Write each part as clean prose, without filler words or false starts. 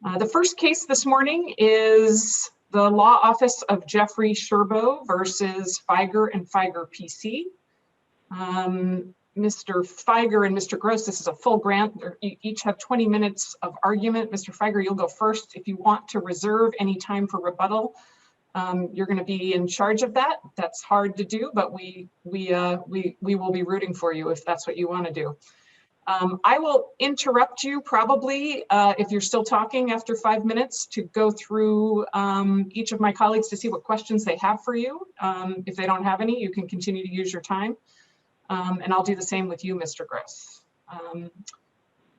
The first case this morning is the Law Office of Geoffrey Sherbow versus Fieger and Fieger PC. Mr. Fieger and Mr. Gross, this is a full grant. You each have 20 minutes of argument. Mr. Fieger, you'll go first. If you want to reserve any time for rebuttal, you're going to be in charge of that. That's hard to do, but we will be rooting for you if that's what you want to do. I will interrupt you probably if you're still talking after 5 minutes to go through each of my colleagues to see what questions they have for you. If they don't have any, you can continue to use your time. And I'll do the same with you, Mr. Gross.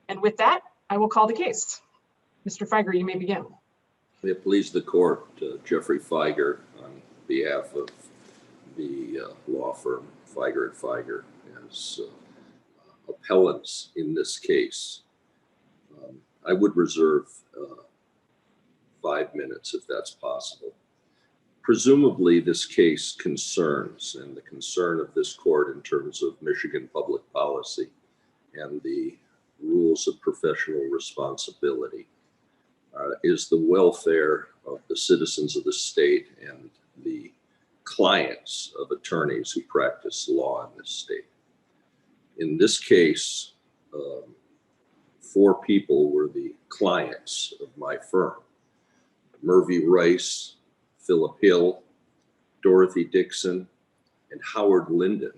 And with that, I will call the case. Mr. Fieger, you may begin. May it please the court, Geoffrey Fieger, on behalf of the law firm Fieger and Fieger, as appellants in this case. I would reserve 5 minutes if that's possible. Presumably this case concerns, and the concern of this court in terms of Michigan public policy and the rules of professional responsibility, is the welfare of the citizens of the state and the clients of attorneys who practice law in this state. In this case, 4 people were the clients of my firm: Murphy Rice, Philip Hill, Dorothy Dixon, and Howard Linden,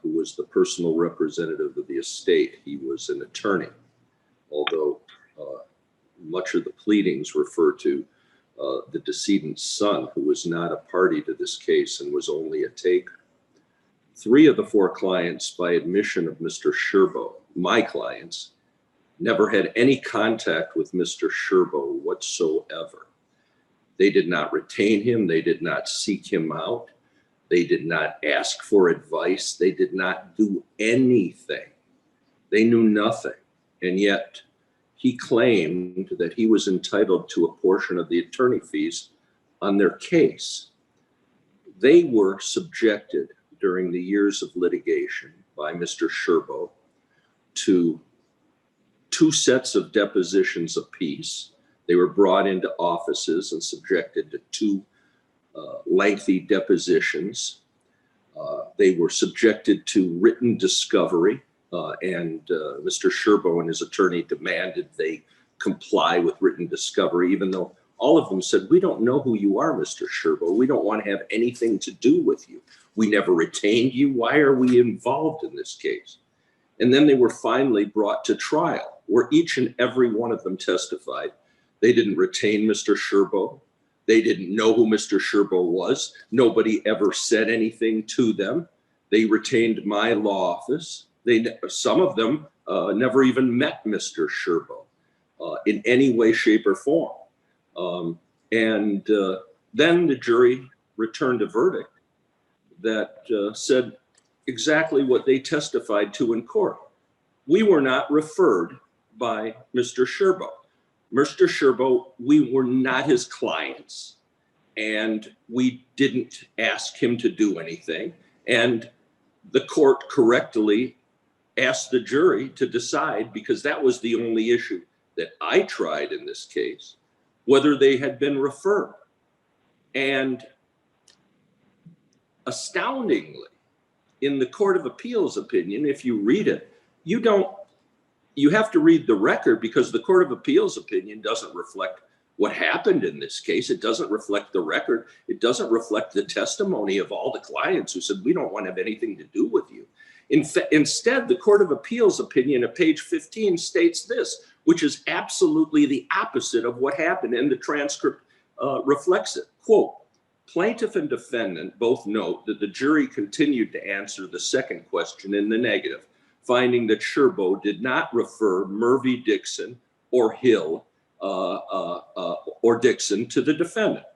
who was the personal representative of the estate. He was an attorney, although much of the pleadings refer to the decedent's son, who was not a party to this case and was only a taker. 3 of the 4 clients, by admission of Mr. Sherbow, my clients, never had any contact with Mr. Sherbow whatsoever. They did not retain him. They did not seek him out. They did not ask for advice. They did not do anything. They knew nothing. And yet he claimed that he was entitled to a portion of the attorney fees on their case. They were subjected during the years of litigation by Mr. Sherbow to 2 sets of depositions apiece. They were brought into offices and subjected to 2 lengthy depositions. They were subjected to written discovery, and Mr. Sherbow and his attorney demanded they comply with written discovery, even though all of them said, "We don't know who you are, Mr. Sherbow. We don't want to have anything to do with you. We never retained you. Why are we involved in this case?" And then they were finally brought to trial, where each and every one of them testified they didn't retain Mr. Sherbow. They didn't know who Mr. Sherbow was. Nobody ever said anything to them. They retained my law office. Some of them never even met Mr. Sherbow in any way, shape, or form. And then the jury returned a verdict that said exactly what they testified to in court. We were not referred by Mr. Sherbow. Mr. Sherbow, we were not his clients, and we didn't ask him to do anything. And the court correctly asked the jury to decide, because that was the only issue that I tried in this case, whether they had been referred. And astoundingly, in the Court of Appeals opinion, if you read it, you have to read the record, because the Court of Appeals opinion doesn't reflect what happened in this case. It doesn't reflect the record. It doesn't reflect the testimony of all the clients who said, "We don't want to have anything to do with you." Instead, the Court of Appeals opinion at page 15 states this, which is absolutely the opposite of what happened, and the transcript reflects it. Quote, "Plaintiff and defendant both note that the jury continued to answer the second question in the negative, finding that Sherbow did not refer Murphy, Dixon, or Hill or Dixon to the defendant.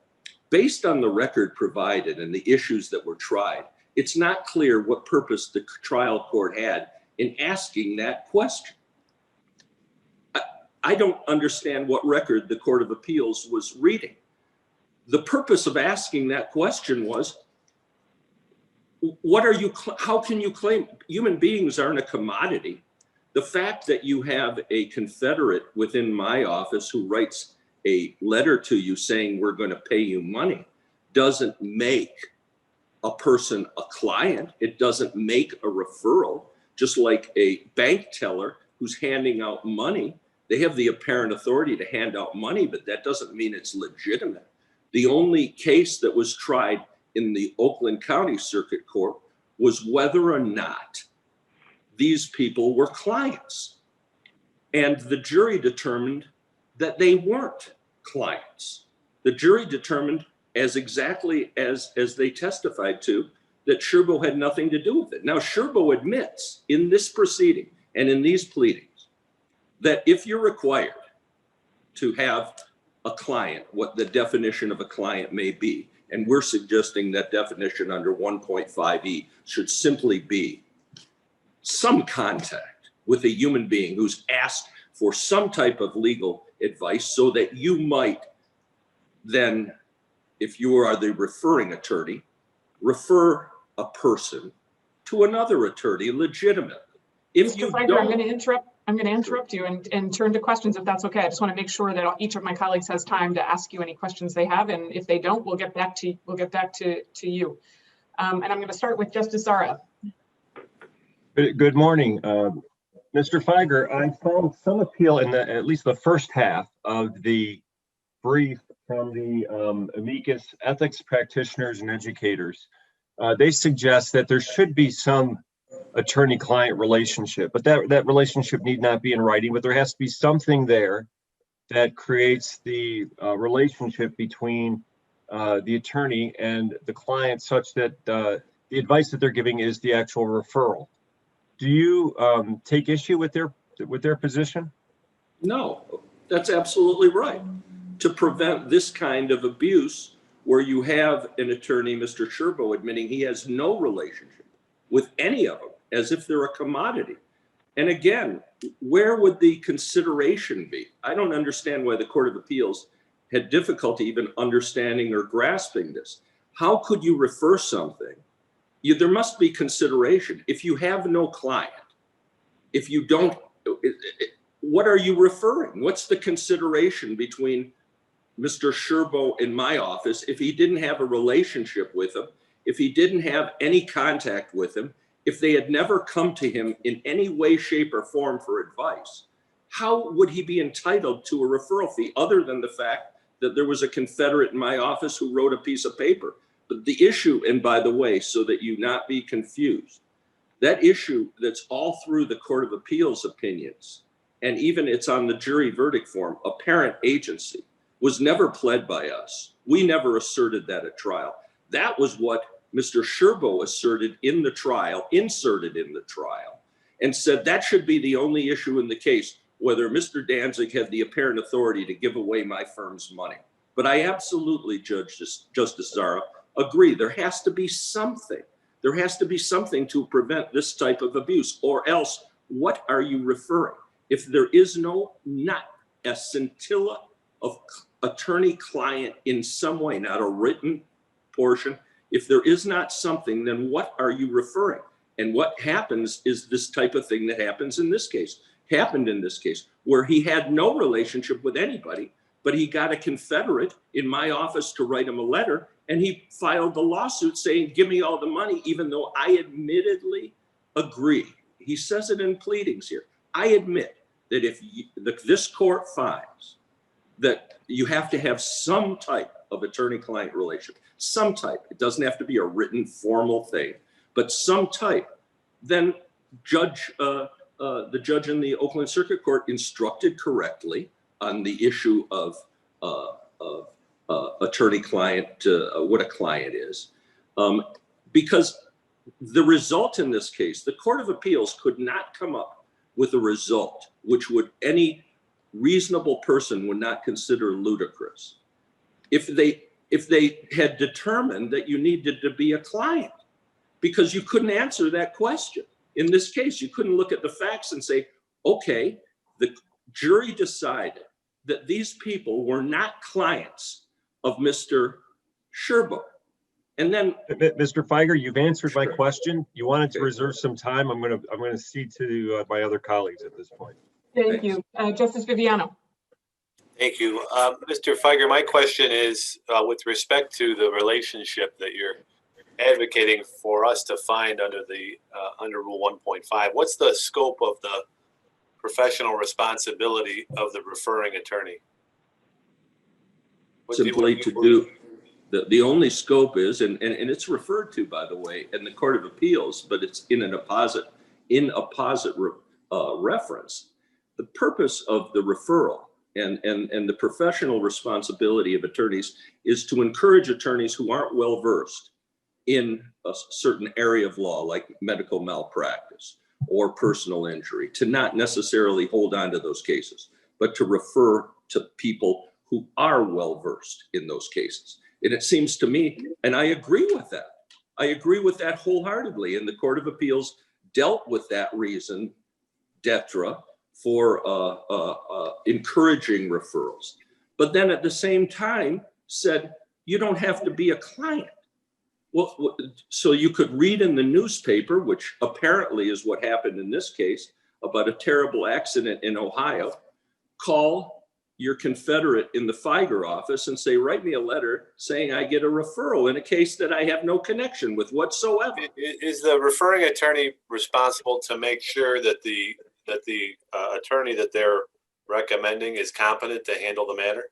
Based on the record provided and the issues that were tried, it's not clear what purpose the trial court had in asking that question." I don't understand what record the Court of Appeals was reading. The purpose of asking that question was, how can you claim human beings aren't a commodity? The fact that you have a Confederate within my office who writes a letter to you saying we're going to pay you money doesn't make a person a client. It doesn't make a referral. Just like a bank teller who's handing out money, they have the apparent authority to hand out money, but that doesn't mean it's legitimate. The only case that was tried in the Oakland County Circuit Court was whether or not these people were clients. And the jury determined that they weren't clients. The jury determined, as exactly as they testified to, that Sherbow had nothing to do with it. Now, Sherbow admits in this proceeding and in these pleadings that if you're required to have a client, what the definition of a client may be, and we're suggesting that definition under 1.5e should simply be some contact with a human being who's asked for some type of legal advice, so that you might then, if you are the referring attorney, refer a person to another attorney legitimately. If you Mr. Fieger, I'm going to interrupt you and turn to questions, if that's okay. I just want to make sure that each of my colleagues has time to ask you any questions they have, and if they don't, we'll get back to you. And I'm going to start with Justice Zahra. Good morning, Mr. Fieger. I found some appeal in at least the first half of the brief from the amicus ethics practitioners and educators. They suggest that there should be some attorney-client relationship, but that relationship need not be in writing, but there has to be something there that creates the relationship between the attorney and the client, such that the advice that they're giving is the actual referral. Do you take issue with their position? No, that's absolutely right. To prevent this kind of abuse, where you have an attorney, Mr. Sherbow, admitting he has no relationship with any of them, as if they're a commodity. And again, where would the consideration be? I don't understand why the Court of Appeals had difficulty even understanding or grasping this. How could you refer something? There must be consideration. If you have no client, if you don't, what are you referring? What's the consideration between Mr. Sherbow in my office if he didn't have a relationship with him, if he didn't have any contact with him, if they had never come to him in any way, shape, or form for advice? How would he be entitled to a referral fee other than the fact that there was a Confederate in my office who wrote a piece of paper? But the issue, and by the way, so that you not be confused, that issue that's all through the Court of Appeals opinions, and even it's on the jury verdict form, apparent agency, was never pled by us. We never asserted that at trial. That was what Mr. Sherbow asserted in the trial, inserted in the trial, and said that should be the only issue in the case, whether Mr. Danzig had the apparent authority to give away my firm's money. But I absolutely, Justice Zahra, agree. There has to be something. There has to be something to prevent this type of abuse, or else what are you referring? If there is not a scintilla of attorney-client in some way, not a written portion, if there is not something, then what are you referring? And what happens is this type of thing that happened in this case, where he had no relationship with anybody, but he got a Confederate in my office to write him a letter, and he filed the lawsuit saying, give me all the money, even though I admittedly agree. He says it in pleadings here. I admit that if this court finds that you have to have some type of attorney-client relationship, some type, it doesn't have to be a written formal thing, but some type, then the judge in the Oakland Circuit Court instructed correctly on the issue of attorney-client, what a client is. Because the result in this case, the Court of Appeals could not come up with a result which would any reasonable person would not consider ludicrous. If they had determined that you needed to be a client, because you couldn't answer that question. In this case, you couldn't look at the facts and say, okay, the jury decided that these people were not clients of Mr. Sherbow. And then, Mr. Fieger, you've answered my Sure. question. You wanted to Okay. reserve some time. I'm gonna cede to my other colleagues at this point. Thank you. Justice Viviano. Thank you. Mr. Fieger, my question is with respect to the relationship that you're advocating for us to find under the under Rule 1.5. What's the scope of the professional responsibility of the referring attorney? simply to do, the only scope is, and it's referred to, by the way, in the Court of Appeals, but it's in an apposite reference. The purpose of the referral and the professional responsibility of attorneys is to encourage attorneys who aren't well versed in a certain area of law, like medical malpractice or personal injury, to not necessarily hold on to those cases, but to refer to people who are well versed in those cases. And it seems to me, and I agree with that. I agree with that wholeheartedly. And the Court of Appeals dealt with that reason d'etre for encouraging referrals. But then at the same time said, you don't have to be a client. Well, so you could read in the newspaper, which apparently is what happened in this case, about a terrible accident in Ohio, call your confederate in the Fieger office and say, write me a letter saying I get a referral in a case that I have no connection with whatsoever. Is the referring attorney responsible to make sure that the attorney that they're recommending is competent to handle the matter?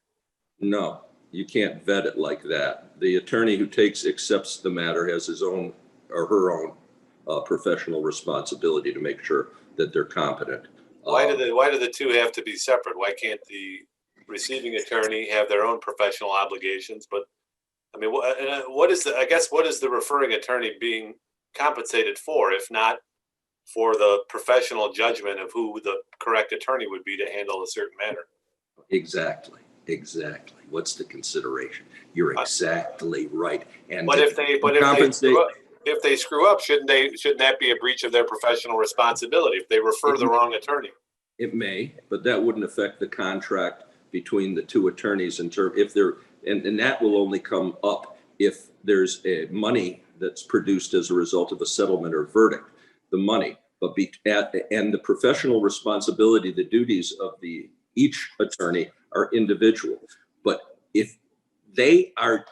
No, you can't vet it like that. The attorney who accepts the matter has his own or her own professional responsibility to make sure that they're competent. Why do the two have to be separate? Why can't the receiving attorney have their own professional obligations? But I mean, what is the referring attorney being compensated for, if not for the professional judgment of who the correct attorney would be to handle a certain matter? Exactly. What's the consideration? You're exactly right. And but if they screw up, shouldn't that be a breach of their professional responsibility if they refer the wrong attorney? It may, but that wouldn't affect the contract between the two attorneys and that will only come up if there's a money that's produced as a result of a settlement or verdict, the money, and the professional responsibility, the duties of each attorney are individual. But if they are,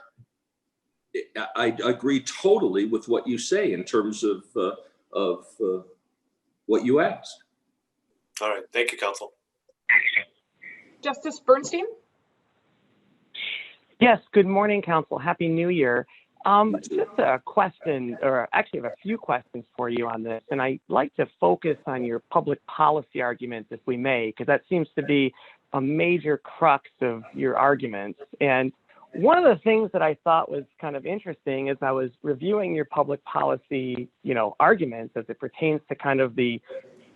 I agree totally with what you say in terms of what you asked. All right. Thank you, counsel. Justice Bernstein? Yes, good morning, counsel. Happy New Year. Just a question, or actually I have a few questions for you on this, and I'd like to focus on your public policy arguments, if we may, because that seems to be a major crux of your arguments. And one of the things that I thought was kind of interesting as I was reviewing your public policy, arguments as it pertains to kind of the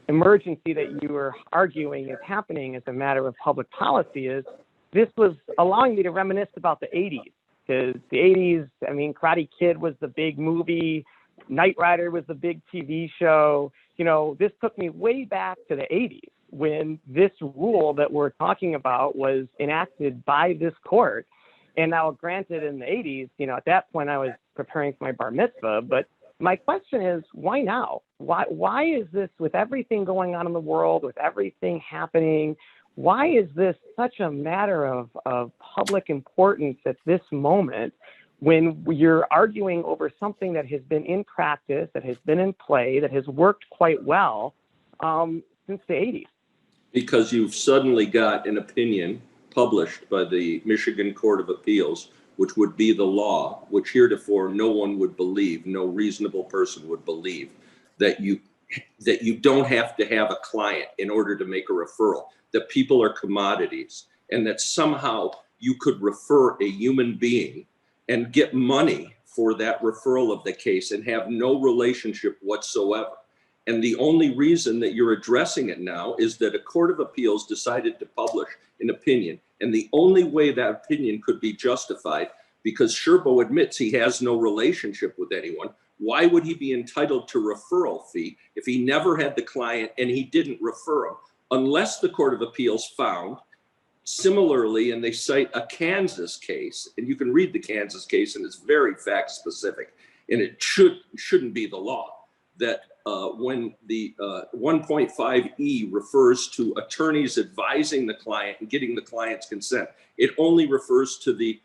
emergency that you were arguing is happening as a matter of public policy, is this was allowing me to reminisce about the 80s. Because the 80s, I mean, Karate Kid was the big movie, Knight Rider was the big TV show. This took me way back to the 80s when this rule that we're talking about was enacted by this court. And now, granted, in the 80s, at that point I was preparing for my bar mitzvah, but my question is, why now? Why is this, with everything going on in the world, with everything happening, why is this such a matter of public importance at this moment when you're arguing over something that has been in practice, that has been in play, that has worked quite well since the 80s? Because you've suddenly got an opinion published by the Michigan Court of Appeals, which would be the law, which heretofore no one would believe, no reasonable person would believe, that you don't have to have a client in order to make a referral, that people are commodities, and that somehow you could refer a human being and get money for that referral of the case and have no relationship whatsoever. And the only reason that you're addressing it now is that a court of appeals decided to publish an opinion. And the only way that opinion could be justified, because Sherbow admits he has no relationship with anyone, why would he be entitled to referral fee if he never had the client and he didn't refer him? Unless the Court of Appeals found Similarly, and they cite a Kansas case, and you can read the Kansas case, and it's very fact specific, and it shouldn't be the law, that when the 1.5E refers to attorneys advising the client and getting the client's consent, it only refers to the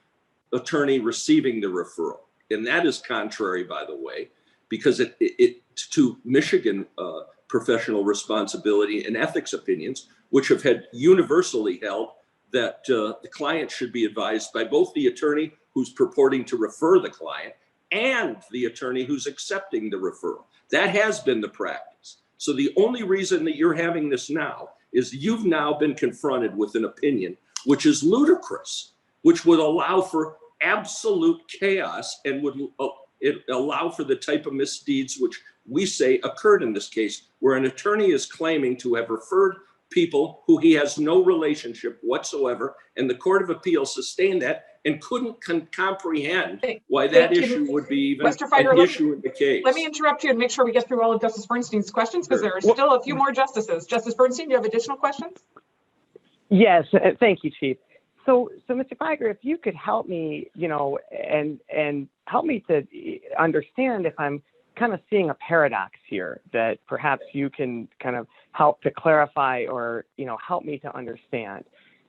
attorney receiving the referral. And that is contrary, by the way, because it to Michigan professional responsibility and ethics opinions, which have had universally held that the client should be advised by both the attorney who's purporting to refer the client and the attorney who's accepting the referral. That has been the practice. So the only reason that you're having this now is you've now been confronted with an opinion which is ludicrous, which would allow for absolute chaos and would allow for the type of misdeeds which we say occurred in this case, where an attorney is claiming to have referred people who he has no relationship whatsoever, and the Court of Appeals sustained that and couldn't comprehend why that issue would be even Mr. Fieger, an issue in the case. Let me interrupt you and make sure we get through all of Justice Bernstein's questions, because there are still a few more justices. Justice Bernstein, do you have additional questions? Yes, thank you, Chief. So Mr. Fieger, if you could help me, and help me to understand if I'm kind of seeing a paradox here that perhaps you can kind of help to clarify or, help me to understand.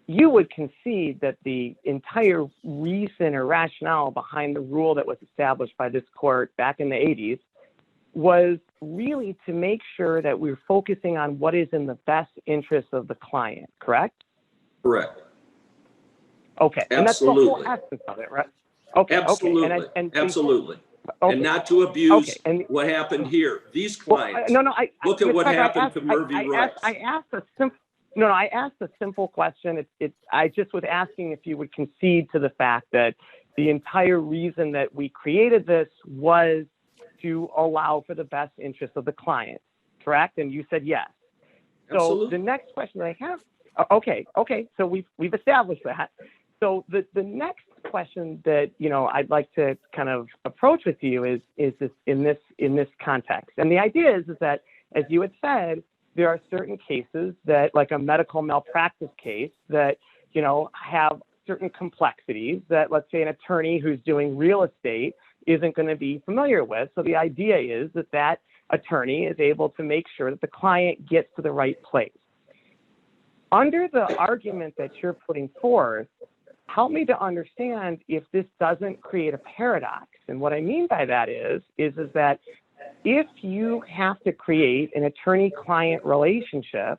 You would concede that the entire reason or rationale behind the rule that was established by this court back in the 80s was really to make sure that we're focusing on what is in the best interest of the client, correct? Correct. Okay. Absolutely. And that's the whole essence of it, right? Okay. Absolutely. Okay. Absolutely. Okay. And not to abuse and what happened here. These clients, look at what happened to Murphy Rice. I asked a simple question. I just was asking if you would concede to the fact that the entire reason that we created this was to allow for the best interest of the client, correct? And you said yes. Absolutely. So the next question I have, okay. So we've established that. So the next question that I'd like to kind of approach with you is this in this context. And the idea is that, as you had said, there are certain cases that, like a medical malpractice case, that have certain complexities that, let's say, an attorney who's doing real estate isn't going to be familiar with. So the idea is that attorney is able to make sure that the client gets to the right place. Under the argument that you're putting forth, help me to understand if this doesn't create a paradox. And what I mean by that is that if you have to create an attorney-client relationship,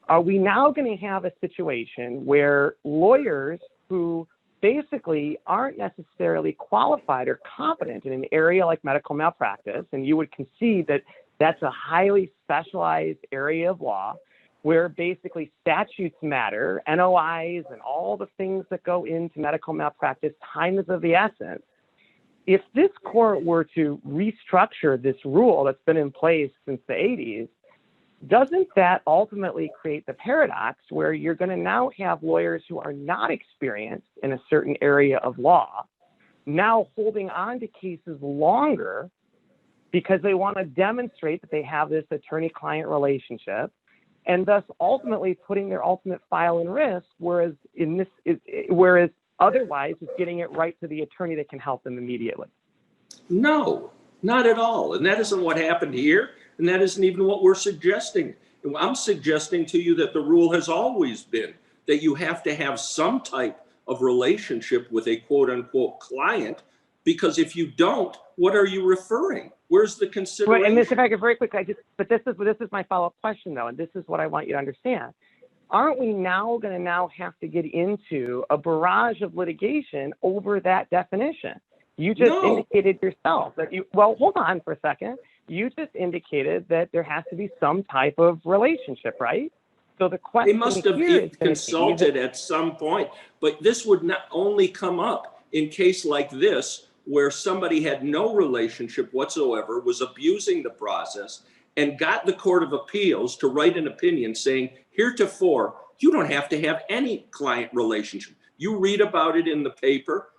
are we now going to have a situation where lawyers who basically aren't necessarily qualified or competent in an area like medical malpractice, and you would concede that that's a highly specialized area of law, where basically statutes matter, NOIs and all the things that go into medical malpractice, time is of the essence. If this court were to restructure this rule that's been in place since the 80s, doesn't that ultimately create the paradox where you're going to now have lawyers who are not experienced in a certain area of law now holding on to cases longer because they want to demonstrate that they have this attorney-client relationship, and thus ultimately putting their ultimate file in risk, whereas otherwise it's getting it right to the attorney that can help them immediately? No, not at all. And that isn't what happened here. And that isn't even what we're suggesting. I'm suggesting to you that the rule has always been that you have to have some type of relationship with a quote unquote client, because if you don't, what are you referring? Where's the consideration? Right, and this, if I could very quickly, this is my follow-up question though, and this is what I want you to understand. Aren't we now going to have to get into a barrage of litigation over that definition? You just indicated yourself that hold on for a second. You just indicated that there has to be some type of relationship, right? So the question they must have consulted at some point, but this would not only come up in case like this, where somebody had no relationship whatsoever, was abusing the process, and got the Court of Appeals to write an opinion saying, heretofore, you don't have to have any client relationship. You read about it in the paper,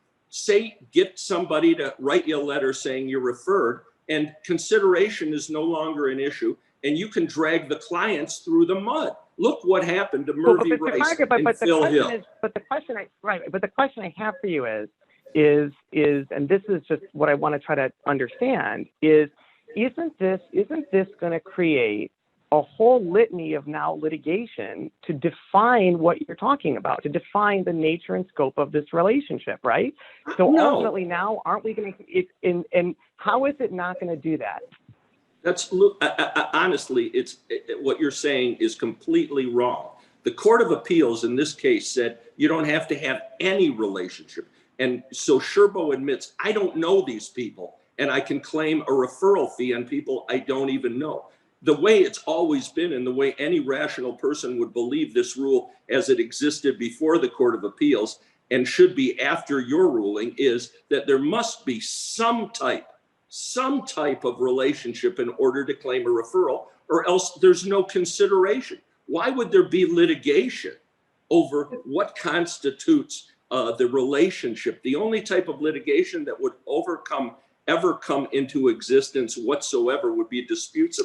get somebody to write you a letter saying you're referred, and consideration is no longer an issue, and you can drag the clients through the mud. Look what happened to Well, Murphy Mr. Rice Fieger, and Phil Hill. but the question I have for you is, and this is just what I want to try to understand is, isn't this going to create a whole litany of now litigation to define what you're talking about, to define the nature and scope of this relationship, right? So No. ultimately now, aren't we going to, and how is it not going to do that? That's honestly, what you're saying is completely wrong. The Court of Appeals in this case said you don't have to have any relationship. And so Sherbow admits, I don't know these people, and I can claim a referral fee on people I don't even know. The way it's always been, and the way any rational person would believe this rule as it existed before the Court of Appeals and should be after your ruling, is that there must be some type of relationship in order to claim a referral, or else there's no consideration. Why would there be litigation over what constitutes the relationship? The only type of litigation that would ever come into existence whatsoever would be disputes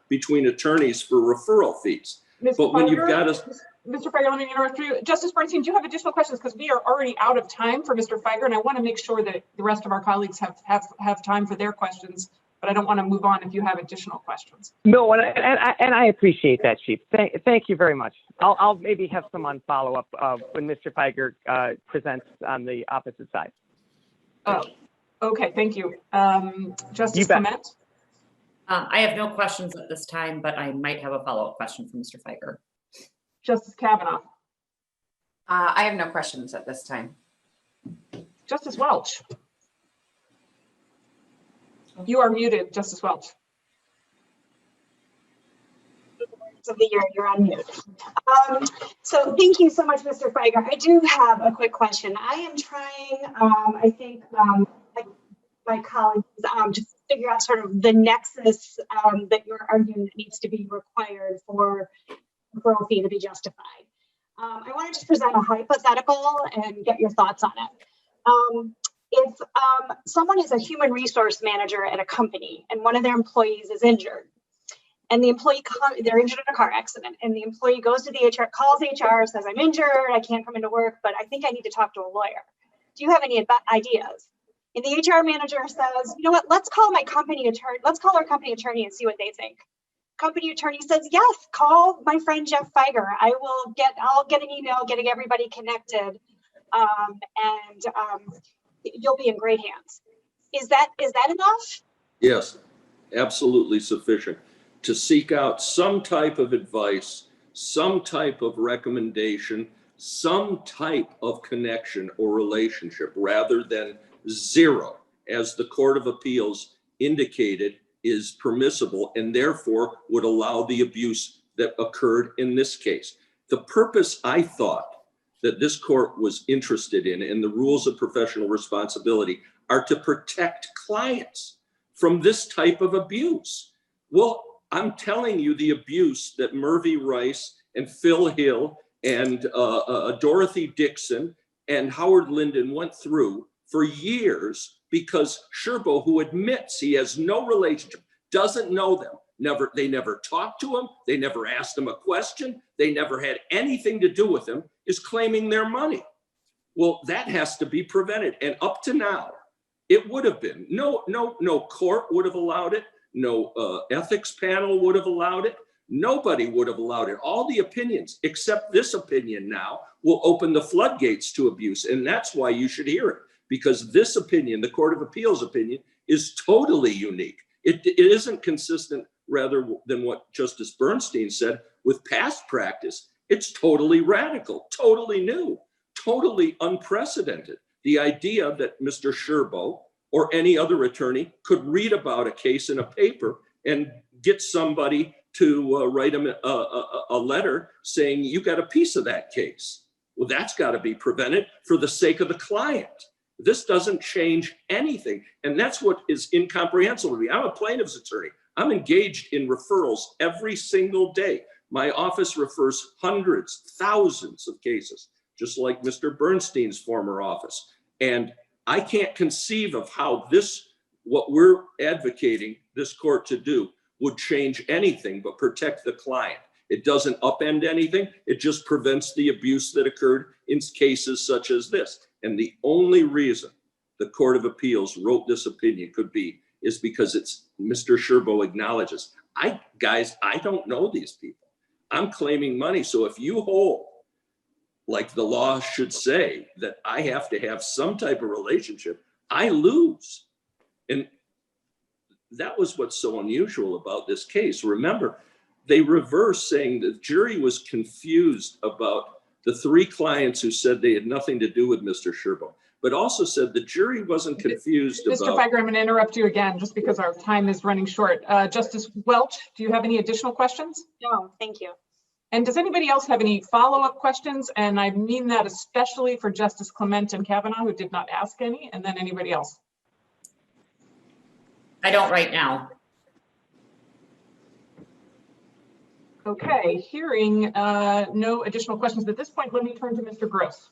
between attorneys for referral fees. But when you've got Mr. Fieger, let me interrupt you. Justice Bernstein, do you have additional questions? Because we are already out of time for Mr. Fieger, and I want to make sure that the rest of our colleagues have time for their questions, but I don't want to move on if you have additional questions. No, and I appreciate that, Chief. Thank you very much. I'll maybe have some on follow-up when Mr. Fieger presents on the opposite side. Oh, okay, thank you. Justice You bet. Clement? I have no questions at this time, but I might have a follow-up question from Mr. Fieger. Justice Cavanagh? I have no questions at this time. Justice Welch? You are muted, Justice Welch. Of the year, you're on mute. So thank you so much, Mr. Fieger. I do have a quick question. I am trying, I think, my colleagues, to figure out sort of the nexus that you're arguing that needs to be required for referral fee to be justified. I want to just present a hypothetical and get your thoughts on it. If someone is a human resource manager at a company and one of their employees is injured, and the employee, they're injured in a car accident, and the employee goes to the HR, calls HR, says, I'm injured, I can't come into work, but I think I need to talk to a lawyer. Do you have any ideas? And the HR manager says, you know what, let's call my company attorney, let's call our company attorney and see what they think. Company attorney says, yes, call my friend Geoff Fieger. I'll get an email getting everybody connected, and you'll be in great hands. Is that enough? Yes, absolutely sufficient to seek out some type of advice, some type of recommendation, some type of connection or relationship, rather than zero, as the Court of Appeals indicated is permissible and therefore would allow the abuse that occurred in this case. The purpose, I thought, that this court was interested in the rules of professional responsibility are to protect clients from this type of abuse. Well, I'm telling you, the abuse that Murphy Rice and Phil Hill and Dorothy Dixon and Howard Linden went through for years, because Sherbow, who admits he has no relationship, doesn't know them, they never talked to him, they never asked him a question, they never had anything to do with him, is claiming their money. Well, that has to be prevented. And up to now, it would have been. No court would have allowed it. No ethics panel would have allowed it. Nobody would have allowed it. All the opinions, except this opinion now, will open the floodgates to abuse. And that's why you should hear it. Because this opinion, the Court of Appeals opinion, is totally unique. It isn't consistent, rather than what Justice Bernstein said, with past practice. It's totally radical, totally new, totally unprecedented. The idea that Mr. Sherbow or any other attorney could read about a case in a paper and get somebody to write him a letter saying, you got a piece of that case. Well, that's got to be prevented for the sake of the client. This doesn't change anything. And that's what is incomprehensible to me. I'm a plaintiff's attorney. I'm engaged in referrals every single day. My office refers hundreds, thousands of cases, just like Mr. Bernstein's former office. And I can't conceive of how what we're advocating this court to do would change anything but protect the client. It doesn't upend anything. It just prevents the abuse that occurred in cases such as this. And the only reason the Court of Appeals wrote this opinion is because it's Mr. Sherbow acknowledges, guys, I don't know these people. I'm claiming money. So if you hold, like the law should say, that I have to have some type of relationship, I lose. And that was what's so unusual about this case. Remember, they reversed, saying the jury was confused about the three clients who said they had nothing to do with Mr. Sherbow, but also said the jury wasn't confused Mr. about. Fieger, I'm going to interrupt you again just because our time is running short. Justice Welch, do you have any additional questions? No, thank you. And does anybody else have any follow-up questions? And I mean that especially for Justice Clement and Cavanagh, who did not ask any, and then anybody else. I don't right now. Okay, hearing no additional questions at this point, let me turn to Mr. Gross.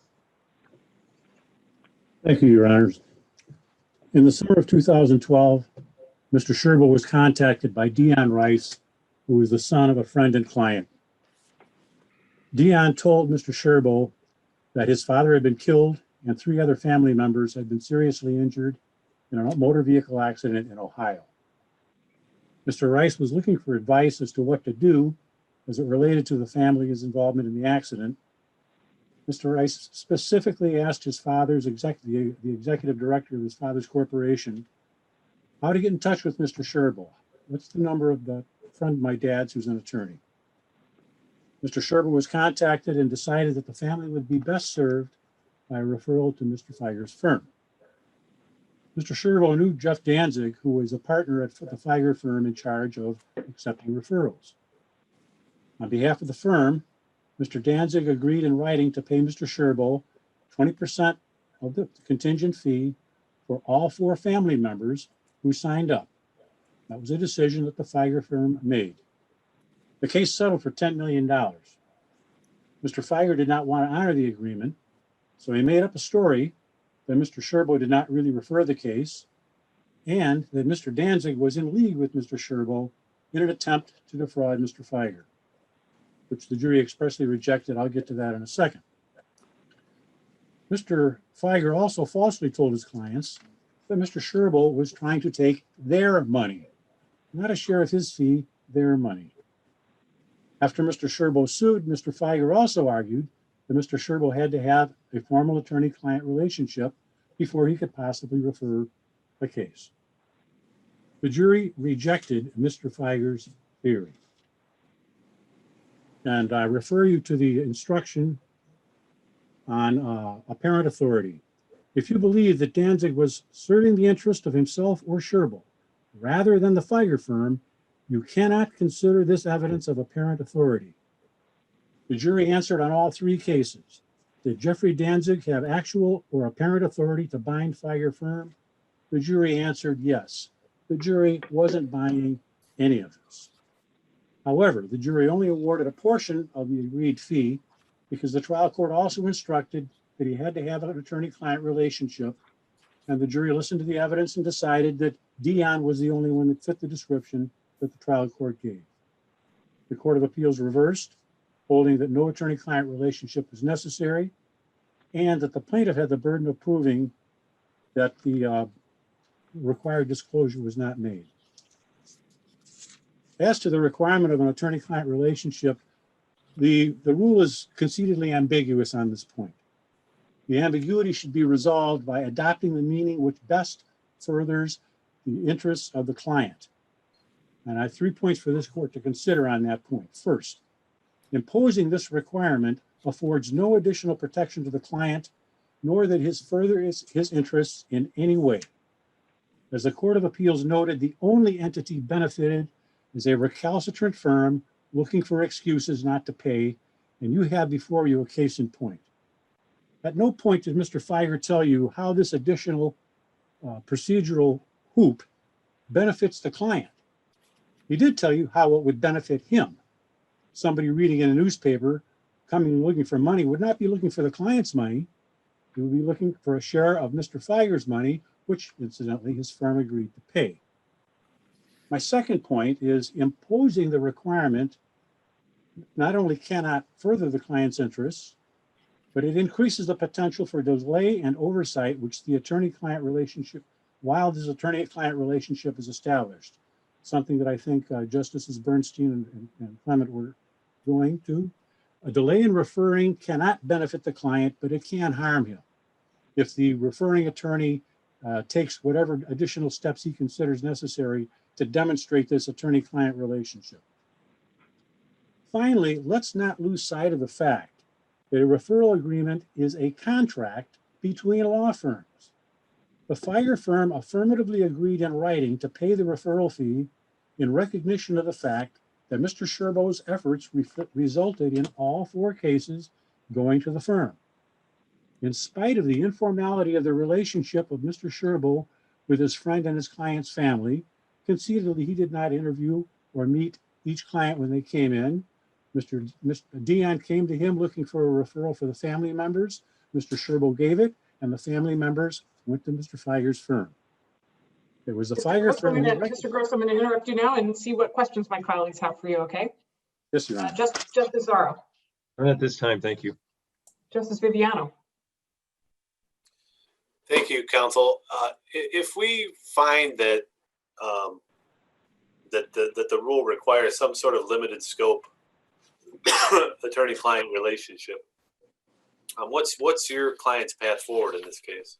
Thank you, Your Honors. In the summer of 2012, Mr. Sherbow was contacted by Dion Rice, who was the son of a friend and client. Dion told Mr. Sherbow that his father had been killed and 3 other family members had been seriously injured in a motor vehicle accident in Ohio. Mr. Rice was looking for advice as to what to do as it related to the family's involvement in the accident. Mr. Rice specifically asked his father's the executive director of his father's corporation how to get in touch with Mr. Sherbow. What's the number of the friend of my dad's who's an attorney? Mr. Sherbow was contacted and decided that the family would be best served by a referral to Mr. Fieger's firm. Mr. Sherbow knew Jeff Danzig, who was a partner at the Fieger firm in charge of accepting referrals. On behalf of the firm, Mr. Danzig agreed in writing to pay Mr. Sherbow 20% of the contingent fee for all 4 family members who signed up. That was a decision that the Fieger firm made. The case settled for $10 million. Mr. Fieger did not want to honor the agreement, so he made up a story that Mr. Sherbow did not really refer the case and that Mr. Danzig was in league with Mr. Sherbow in an attempt to defraud Mr. Fieger, which the jury expressly rejected. I'll get to that in a second. Mr. Fieger also falsely told his clients that Mr. Sherbow was trying to take their money, not a share of his fee, their money. After Mr. Sherbow sued, Mr. Fieger also argued that Mr. Sherbow had to have a formal attorney-client relationship before he could possibly refer the case. The jury rejected Mr. Fieger's theory. And I refer you to the instruction on apparent authority. If you believe that Danzig was serving the interest of himself or Sherbow rather than the Fieger firm, you cannot consider this evidence of apparent authority. The jury answered on all 3 cases. Did Geoffrey Danzig have actual or apparent authority to bind Fieger firm? The jury answered yes. The jury wasn't buying any of this. However, the jury only awarded a portion of the agreed fee because the trial court also instructed that he had to have an attorney-client relationship, and the jury listened to the evidence and decided that Dion was the only one that fit the description that the trial court gave. The Court of Appeals reversed, holding that no attorney-client relationship was necessary and that the plaintiff had the burden of proving that the required disclosure was not made. As to the requirement of an attorney-client relationship, the rule is concededly ambiguous on this point. The ambiguity should be resolved by adopting the meaning which best furthers the interests of the client. And I have 3 points for this court to consider on that point. First, imposing this requirement affords no additional protection to the client, nor that his furthers his interests in any way. As the Court of Appeals noted, the only entity benefited is a recalcitrant firm looking for excuses not to pay, and you have before you a case in point. At no point did Mr. Fieger tell you how this additional procedural hoop benefits the client. He did tell you how it would benefit him. Somebody reading in a newspaper coming and looking for money would not be looking for the client's money. He would be looking for a share of Mr. Fieger's money, which incidentally his firm agreed to pay. My second point is imposing the requirement not only cannot further the client's interests, but it increases the potential for delay and oversight, which the attorney-client relationship, while this attorney-client relationship is established. Something that I think Justices Bernstein and Clement were going to. A delay in referring cannot benefit the client, but it can harm him. If the referring attorney takes whatever additional steps he considers necessary to demonstrate this attorney-client relationship. Finally, let's not lose sight of the fact that a referral agreement is a contract between law firms. The Fieger firm affirmatively agreed in writing to pay the referral fee in recognition of the fact that Mr. Sherbow's efforts resulted in all 4 cases going to the firm. In spite of the informality of the relationship of Mr. Sherbow with his friend and his client's family, conceitedly he did not interview or meet each client when they came in. Mr. Dion came to him looking for a referral for the family members. Mr. Sherbow gave it, and the family members went to Mr. Fieger's firm. It was the Fieger firm. Mr. Gross, I'm going to interrupt you now and see what questions my colleagues have for you, okay? Yes, Your Honor. Justice Zahra. Not at this time, thank you. Justice Viviano. Thank you, counsel. If we find that that the rule requires some sort of limited scope attorney-client relationship, what's your client's path forward in this case?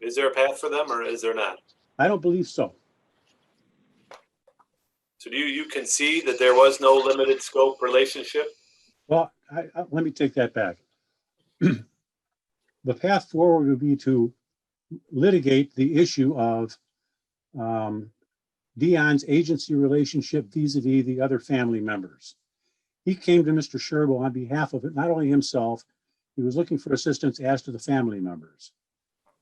Is there a path for them, or is there not? I don't believe so. So do you concede that there was no limited scope relationship? Well, let me take that back. The path forward would be to litigate the issue of Dion's agency relationship vis-a-vis the other family members. He came to Mr. Sherbow on behalf of not only himself, he was looking for assistance as to the family members.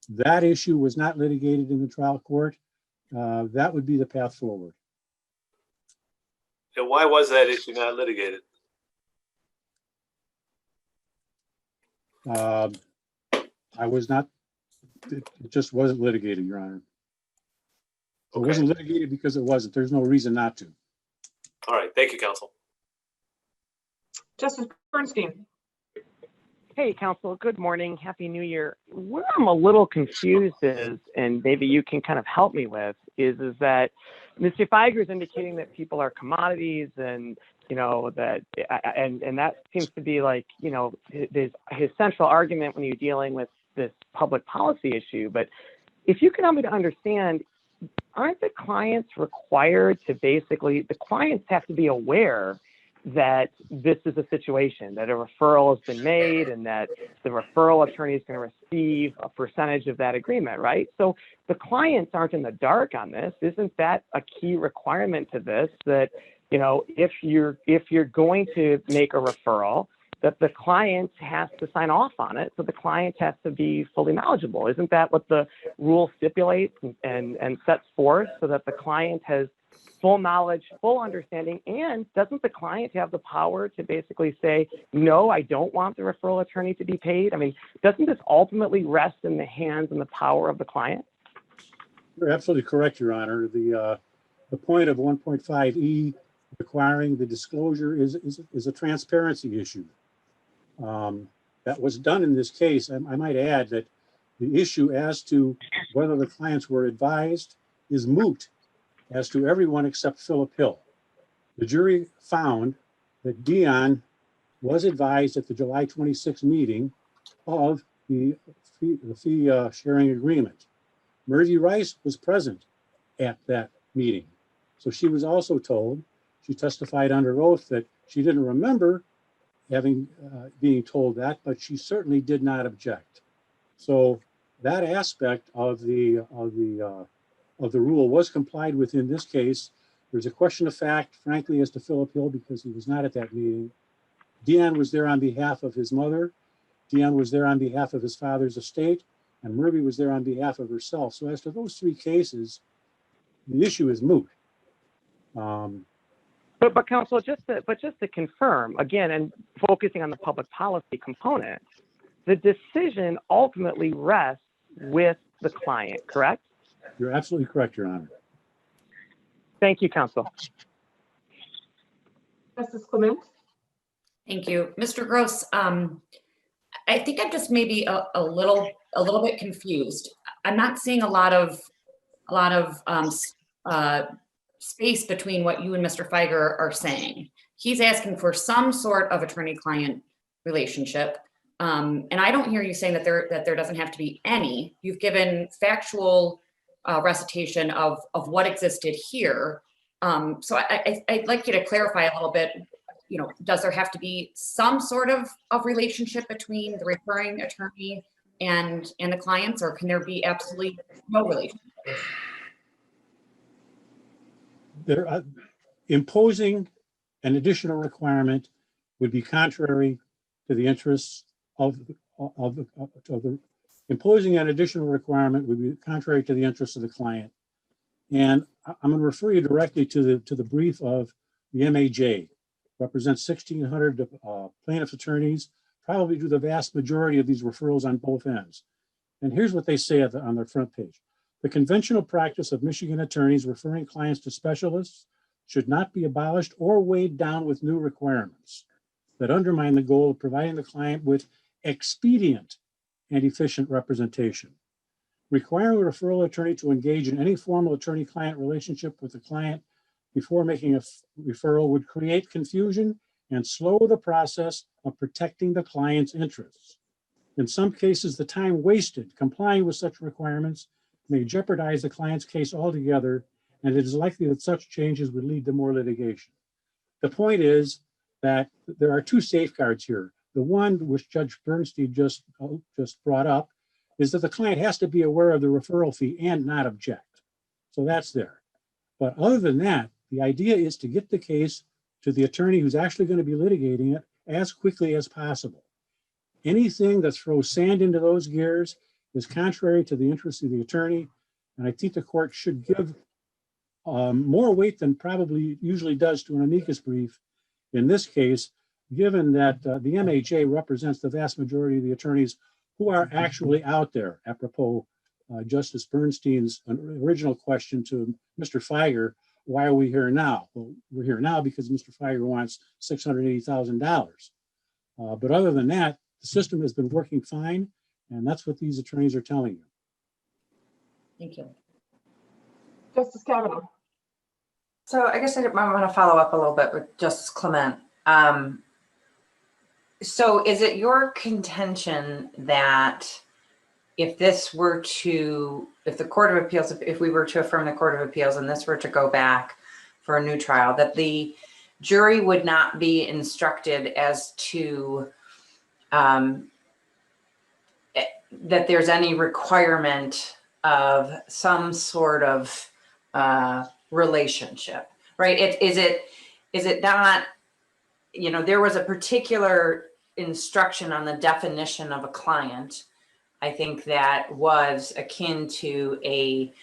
That issue was not litigated in the trial court. That would be the path forward. And why was that issue not litigated? It just wasn't litigated, Your Honor. It wasn't litigated because it wasn't. There's no reason not to. All right. Thank you, counsel. Justice Bernstein. Hey, counsel. Good morning. Happy New Year. Where I'm a little confused is, and maybe you can kind of help me with, is that Mr. Fieger is indicating that people are commodities, and that and that seems to be like his central argument when you're dealing with this public policy issue. But if you can help me to understand, aren't the clients required to the clients have to be aware that this is a situation, that a referral has been made and that the referral attorney is going to receive a percentage of that agreement, right? So the clients aren't in the dark on this. Isn't that a key requirement to this, that, if you're going to make a referral, that the client has to sign off on it, so the client has to be fully knowledgeable? Isn't that what the rule stipulates and sets forth, so that the client has full knowledge, full understanding? And doesn't the client have the power to basically say, no, I don't want the referral attorney to be paid? I mean, doesn't this ultimately rest in the hands and the power of the client? You're absolutely correct, Your Honor. The point of 1.5E requiring the disclosure is a transparency issue. That was done in this case. I might add that the issue as to whether the clients were advised is moot as to everyone except Philip Hill. The jury found that Dion was advised at the July 26th meeting of the fee sharing agreement. Murphy Rice was present at that meeting. So she was also told, she testified under oath that she didn't remember being told that, but she certainly did not object. So that aspect of the rule was complied with in this case. There's a question of fact, frankly, as to Philip Hill, because he was not at that meeting. Dion was there on behalf of his mother. Dion was there on behalf of his father's estate, and Murphy was there on behalf of herself. So as to those 3 cases, the issue is moot. But counsel, just to confirm again, and focusing on the public policy component, the decision ultimately rests with the client, correct? You're absolutely correct, Your Honor. Thank you, counsel. Justice Clement? Thank you. Mr. Gross, I think I'm just maybe a little bit confused. I'm not seeing a lot of space between what you and Mr. Fieger are saying. He's asking for some sort of attorney-client relationship. And I don't hear you saying that there doesn't have to be any. You've given factual recitation of what existed here. So I'd like you to clarify a little bit, you know, does there have to be some sort of relationship between the referring attorney and the clients, or can there be absolutely no relationship? Imposing an additional requirement would be contrary to the interests of the imposing an additional requirement would be contrary to the interests of the client. And I'm going to refer you directly to the brief of the MAJ. Represents 1,600 plaintiffs' attorneys, probably do the vast majority of these referrals on both ends. And here's what they say on their front page. The conventional practice of Michigan attorneys referring clients to specialists should not be abolished or weighed down with new requirements that undermine the goal of providing the client with expedient and efficient representation. Requiring a referral attorney to engage in any formal attorney-client relationship with the client before making a referral would create confusion and slow the process of protecting the client's interests. In some cases, the time wasted complying with such requirements may jeopardize the client's case altogether, and it is likely that such changes would lead to more litigation. The point is that there are two safeguards here. The one which Judge Bernstein just brought up is that the client has to be aware of the referral fee and not object. So that's there. But other than that, the idea is to get the case to the attorney who's actually going to be litigating it as quickly as possible. Anything that throws sand into those gears is contrary to the interests of the attorney, and I think the court should give more weight than probably usually does to an amicus brief in this case, given that the MHA represents the vast majority of the attorneys who are actually out there, apropos Justice Bernstein's original question to Mr. Fieger, why are we here now? Well, we're here now because Mr. Fieger wants $680,000. But other than that, the system has been working fine, and that's what these attorneys are telling you. Thank you. Justice Cavanagh? So I guess I want to follow up a little bit with Justice Clement. So is it your contention that if the Court of Appeals, if we were to affirm the Court of Appeals and this were to go back for a new trial, that the jury would not be instructed as to that there's any requirement of some sort of relationship, right? Is it not, you know, there was a particular instruction on the definition of a client, I think, that was akin to a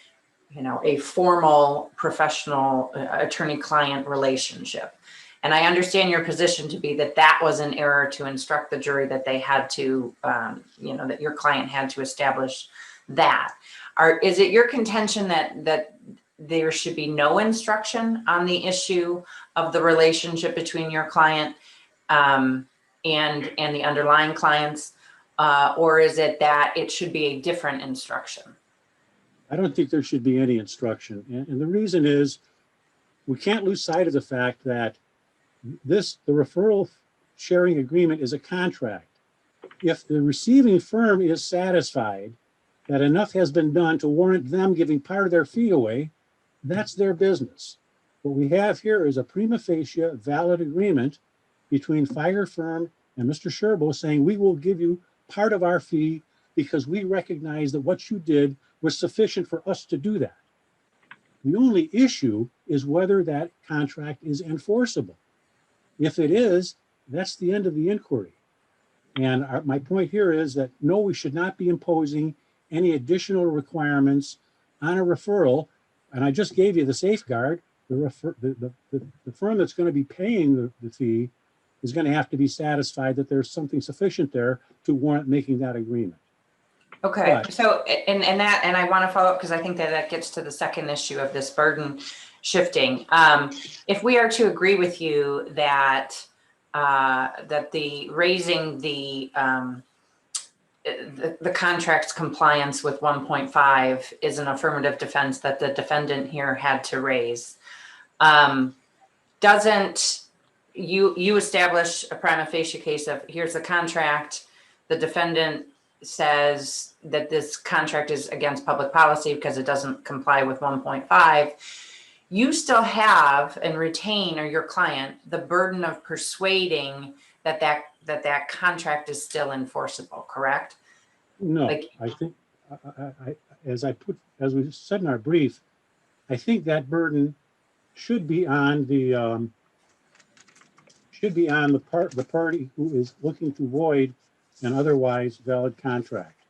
formal professional attorney-client relationship. And I understand your position to be that that was an error to instruct the jury that they had to, that your client had to establish that. Is it your contention that there should be no instruction on the issue of the relationship between your client and the underlying clients, or is it that it should be a different instruction? I don't think there should be any instruction. And the reason is we can't lose sight of the fact that the referral sharing agreement is a contract. If the receiving firm is satisfied that enough has been done to warrant them giving part of their fee away, that's their business. What we have here is a prima facie valid agreement between Fieger Firm and Mr. Sherbow saying we will give you part of our fee because we recognize that what you did was sufficient for us to do that. The only issue is whether that contract is enforceable. If it is, that's the end of the inquiry. And my point here is that no, we should not be imposing any additional requirements on a referral. And I just gave you the safeguard. The firm that's going to be paying the fee is going to have to be satisfied that there's something sufficient there to warrant making that agreement. Okay, so and I want to follow up because I think that gets to the second issue of this burden. shifting. If we are to agree with you that that the raising the contract's compliance with 1.5 is an affirmative defense that the defendant here had to raise, doesn't you establish a prima facie case of here's the contract, the defendant says that this contract is against public policy because it doesn't comply with 1.5, you still have and retain, or your client, the burden of persuading that contract is still enforceable, correct? No, Like- I think, as we said in our brief, I think that burden should be on the party who is looking to void an otherwise valid contract.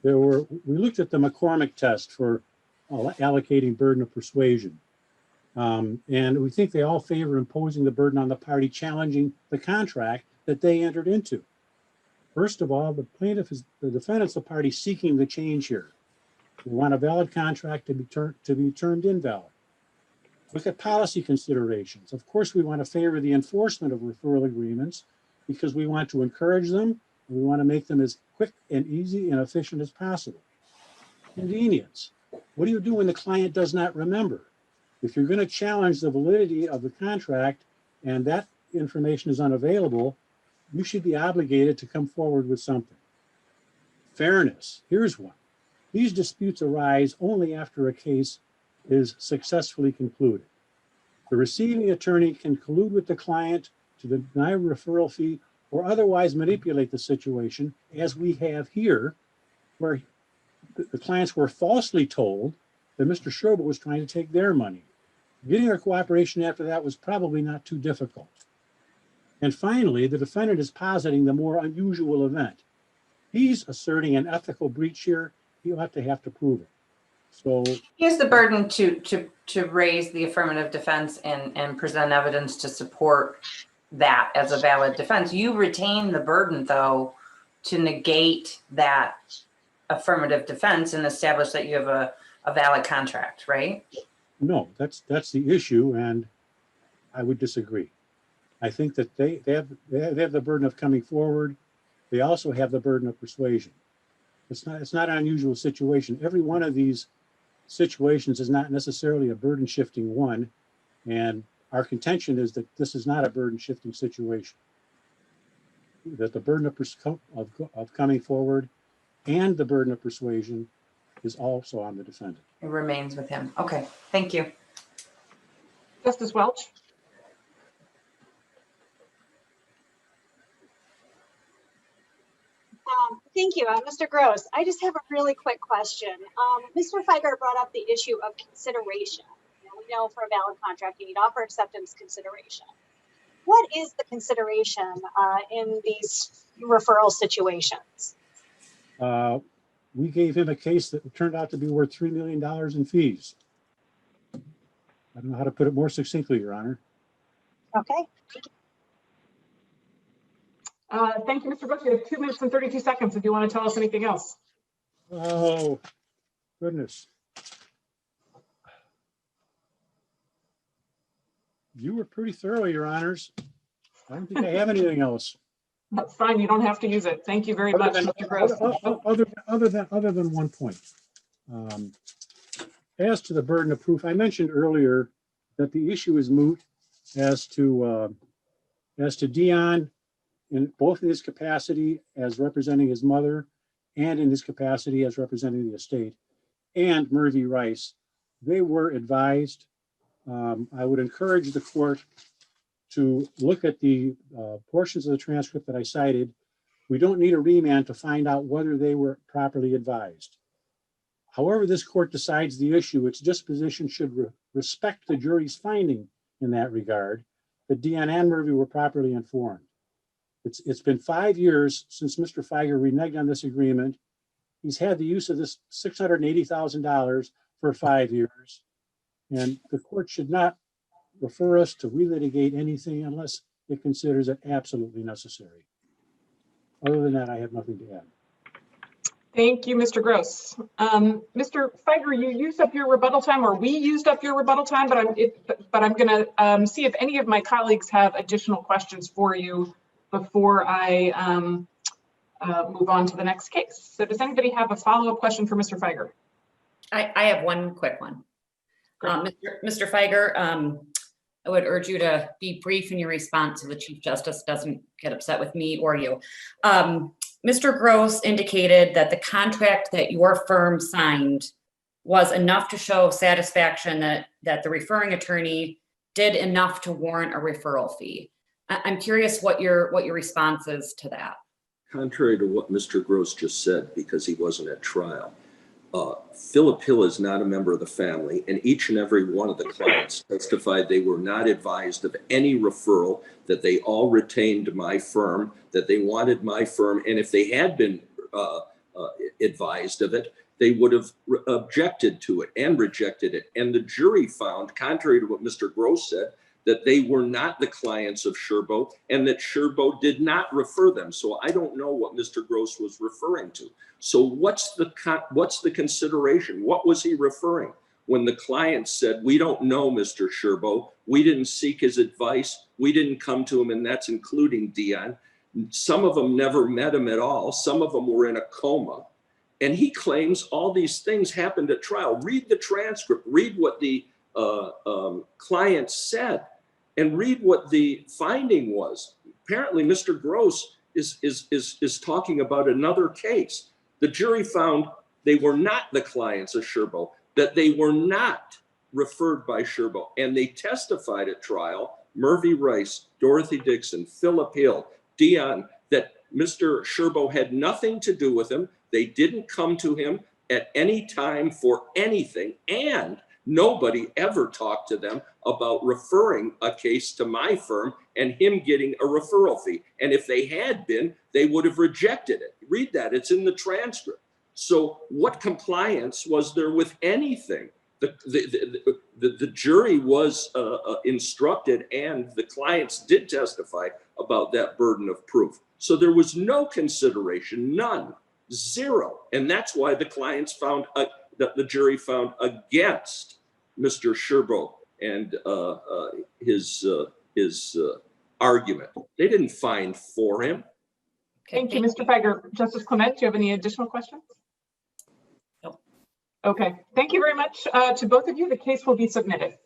We looked at the McCormack test for allocating burden of persuasion. And we think they all favor imposing the burden on the party challenging the contract that they entered into. First of all, the defendant's the party seeking the change here. We want a valid contract to be turned invalid. Look at policy considerations. Of course, we want to favor the enforcement of referral agreements because we want to encourage them. And we want to make them as quick and easy and efficient as possible. Convenience. What do you do when the client does not remember? If you're going to challenge the validity of the contract and that information is unavailable, you should be obligated to come forward with something. Fairness. Here's one. These disputes arise only after a case is successfully concluded. The receiving attorney can collude with the client to deny a referral fee or otherwise manipulate the situation, as we have here, where the clients were falsely told that Mr. Sherbow was trying to take their money. Getting their cooperation after that was probably not too difficult. And finally, the defendant is positing the more unusual event. He's asserting an ethical breach here. He'll have to prove it. So he has the burden to raise the affirmative defense and present evidence to support that as a valid defense. You retain the burden, though, to negate that affirmative defense and establish that you have a valid contract, right? no, that's the issue, and I would disagree. I think that they have the burden of coming forward. They also have the burden of persuasion. It's not an unusual situation. Every one of these situations is not necessarily a burden shifting one, and our contention is that this is not a burden shifting situation. That the burden of coming forward and the burden of persuasion is also on the defendant. It remains with him. Okay, thank you. Justice Welch? Thank you, Mr. Gross. I just have a really quick question. Mr. Fieger brought up the issue of consideration. We know for a valid contract, you need offer acceptance consideration. What is the consideration in these referral situations? We gave him a case that turned out to be worth $3 million in fees. I don't know how to put it more succinctly, Your Honor. Okay. Thank you, Mr. Bush. You have 2 minutes and 32 seconds if you want to tell us anything else. Oh, goodness. You were pretty thorough, Your Honors. I don't think I have anything else. That's fine. You don't have to use it. Thank you very much, Mr. Gross. Other than one point. As to the burden of proof, I mentioned earlier that the issue is moot as to Dion, in both in his capacity as representing his mother and in his capacity as representing the estate, and Murphy Rice. They were advised. I would encourage the court to look at the portions of the transcript that I cited. We don't need a remand to find out whether they were properly advised. However this court decides the issue, its disposition should respect the jury's finding in that regard, that Dion and Murphy were properly informed. It's been 5 years since Mr. Fieger reneged on this agreement. He's had the use of this $680,000 for 5 years, and the court should not refer us to relitigate anything unless it considers it absolutely necessary. Other than that, I have nothing to add. Thank you, Mr. Gross. Mr. Fieger, you used up your rebuttal time, or we used up your rebuttal time, but I'm going to see if any of my colleagues have additional questions for you before I move on to the next case. So does anybody have a follow-up question for Mr. Fieger? I have one quick one. Mr. Fieger, I would urge you to be brief in your response so the Chief Justice doesn't get upset with me or you. Mr. Gross indicated that the contract that your firm signed was enough to show satisfaction that the referring attorney did enough to warrant a referral fee. I'm curious what your response is to that. Contrary to what Mr. Gross just said, because he wasn't at trial, Philip Hill is not a member of the family, and each and every one of the clients testified they were not advised of any referral, that they all retained my firm, that they wanted my firm, and if they had been advised of it, they would have objected to it and rejected it. And the jury found, contrary to what Mr. Gross said, that they were not the clients of Sherbow and that Sherbow did not refer them. So I don't know what Mr. Gross was referring to. So what's the consideration? What was he referring when the client said, we don't know Mr. Sherbow, we didn't seek his advice, we didn't come to him, and that's including Dion. Some of them never met him at all. Some of them were in a coma. And he claims all these things happened at trial. Read the transcript, read what the client said, and read what the finding was. Apparently, Mr. Gross is talking about another case. The jury found they were not the clients of Sherbow, that they were not referred by Sherbow, and they testified at trial, Murphy Rice, Dorothy Dixon, Philip Hill, Dion, that Mr. Sherbow had nothing to do with him. They didn't come to him at any time for anything, and nobody ever talked to them about referring a case to my firm and him getting a referral fee. And if they had been, they would have rejected it. Read that, it's in the transcript. So what compliance was there with anything? The jury was instructed, and the clients did testify about that burden of proof. So there was no consideration, none, zero. And that's why the clients found, that the jury found against Mr. Sherbow and his argument. They didn't find for him. Thank you, Mr. Fieger. Justice Clement, do you have any additional questions? No. Okay, thank you very much to both of you. The case will be submitted.